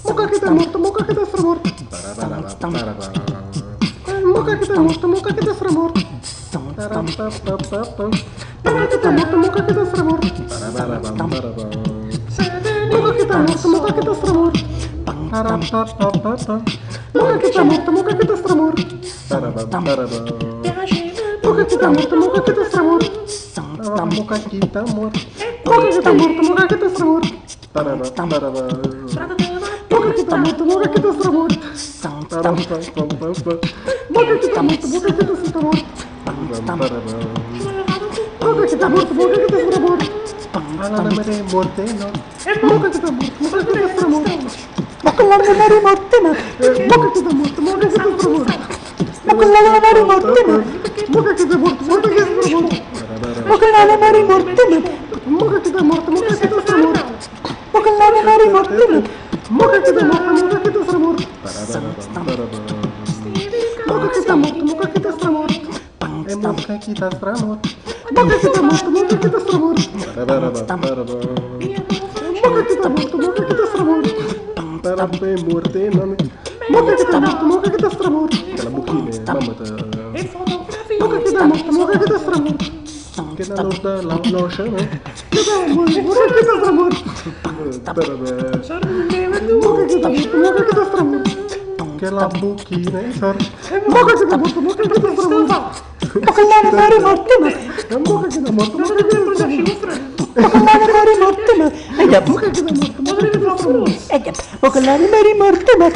Muka kita morto, muka kita sermorto. Muka kita morto, muka kita sermorto. Muka kita morto, muka kita sermorto. Muka kita morto, muka kita sermorto. Muka kita morto, muka kita sermorto. Muka kita morto, muka kita sermorto. Muka kita morto. Muka kita morto, muka kita sermorto. Muka kita morto, muka kita sermorto. Muka kita morto, muka kita sermorto. Muka kita morto, muka kita sermorto. Alla la mere morte no. Muka kita morto, muka kita sermorto. Muka la mere morte no. Muka kita morto, muka kita sermorto. Muka la mere morte no. Muka kita morto, muka kita sermorto. Muka la mere morte no. Muka kita morto, muka kita sermorto. Muka la mere morte no. Muka kita morto, muka kita sermorto. Muka kita morto, muka kita sermorto. Muka kita sermorto. Muka kita morto, muka kita sermorto. Muka kita morto, muka kita sermorto. Tarampe morte non. Muka kita morto, muka kita sermorto. Kala bukine mama ta. Muka kita morto, muka kita sermorto. Kita nota la noche no. Kita muka kita sermorto. Muka kita morto, muka kita sermorto. Kala bukine sar. Muka kita morto, muka kita sermorto. Muka la mere morte no. Muka kita morto, muka kita sermorto. Muka la mere morte no. Muka kita morto, muka kita sermorto. Muka la mere morte no.